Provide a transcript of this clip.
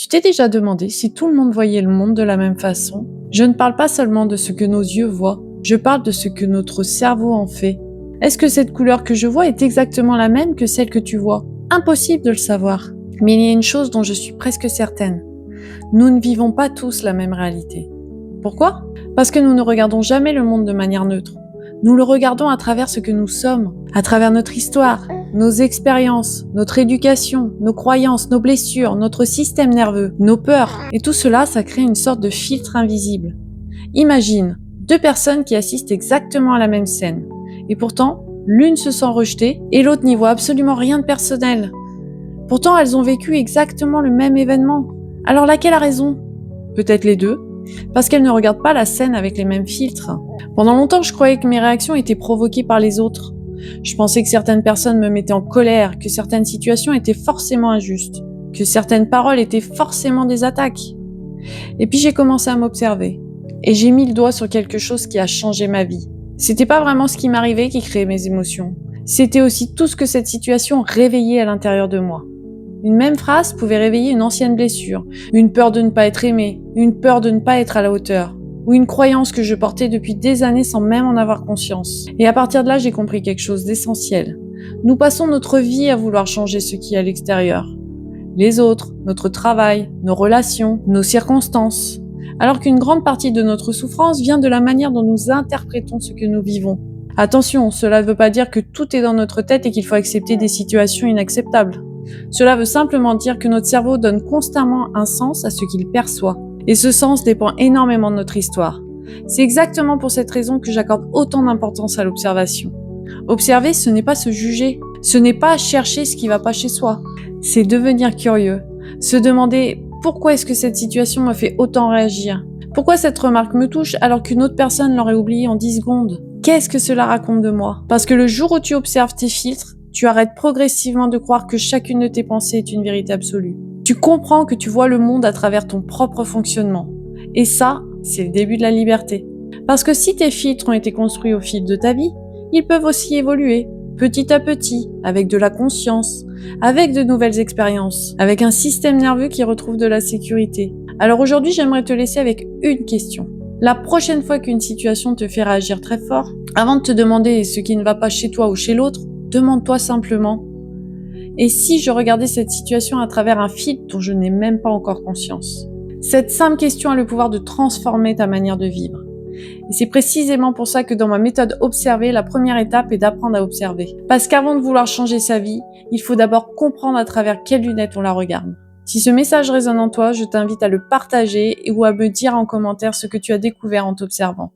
Tu t'es déjà demandé si tout le monde voyait le monde de la même façon? Je ne parle pas seulement de ce que nos yeux voient, je parle de ce que notre cerveau en fait. Est-ce que cette couleur que je vois est exactement la même que celle que tu vois? Impossible de le savoir. Mais il y a une chose dont je suis presque certaine. Nous ne vivons pas tous la même réalité. Pourquoi? Parce que nous ne regardons jamais le monde de manière neutre. Nous le regardons à travers ce que nous sommes, à travers notre histoire, nos expériences, notre éducation, nos croyances, nos blessures, notre système nerveux, nos peurs. Et tout cela, ça crée une sorte de filtre invisible. Imagine deux personnes qui assistent exactement à la même scène. Et pourtant, l'une se sent rejetée et l'autre n'y voit absolument rien de personnel. Pourtant, elles ont vécu exactement le même événement. Alors laquelle a raison? Peut-être les deux, parce qu'elles ne regardent pas la scène avec les mêmes filtres. Pendant longtemps, je croyais que mes réactions étaient provoquées par les autres. Je pensais que certaines personnes me mettaient en colère, que certaines situations étaient forcément injustes, que certaines paroles étaient forcément des attaques. Et puis j'ai commencé à m'observer. Et j'ai mis le doigt sur quelque chose qui a changé ma vie. C'était pas vraiment ce qui m'arrivait qui créait mes émotions. C'était aussi tout ce que cette situation réveillait à l'intérieur de moi. Une même phrase pouvait réveiller une ancienne blessure, une peur de ne pas être aimé, une peur de ne pas être à la hauteur, ou une croyance que je portais depuis des années sans même en avoir conscience. Et à partir de là, j'ai compris quelque chose d'essentiel. Nous passons notre vie à vouloir changer ce qui est à l'extérieur. Les autres, notre travail, nos relations, nos circonstances. Alors qu'une grande partie de notre souffrance vient de la manière dont nous interprétons ce que nous vivons. Attention, cela ne veut pas dire que tout est dans notre tête et qu'il faut accepter des situations inacceptables. Cela veut simplement dire que notre cerveau donne constamment un sens à ce qu'il perçoit. Et ce sens dépend énormément de notre histoire. C'est exactement pour cette raison que j'accorde autant d'importance à l'observation. Observer, ce n'est pas se juger. Ce n'est pas chercher ce qui ne va pas chez soi. C'est devenir curieux. Se demander pourquoi est-ce que cette situation me fait autant réagir? Pourquoi cette remarque me touche alors qu'une autre personne l'aurait oubliée en 10 secondes? Qu'est-ce que cela raconte de moi? Parce que le jour où tu observes tes filtres, tu arrêtes progressivement de croire que chacune de tes pensées est une vérité absolue. Tu comprends que tu vois le monde à travers ton propre fonctionnement. Et ça, c'est le début de la liberté. Parce que si tes filtres ont été construits au fil de ta vie, ils peuvent aussi évoluer, petit à petit, avec de la conscience, avec de nouvelles expériences, avec un système nerveux qui retrouve de la sécurité. Alors aujourd'hui, j'aimerais te laisser avec une question. La prochaine fois qu'une situation te fait réagir très fort, avant de te demander ce qui ne va pas chez toi ou chez l'autre, demande-toi simplement: et si je regardais cette situation à travers un filtre dont je n'ai même pas encore conscience? Cette simple question a le pouvoir de transformer ta manière de vivre. Et c'est précisément pour ça que dans ma méthode Observer, la première étape est d'apprendre à observer. Parce qu'avant de vouloir changer sa vie, il faut d'abord comprendre à travers quelles lunettes on la regarde. Si ce message résonne en toi, je t'invite à le partager ou à me dire en commentaire ce que tu as découvert en t'observant.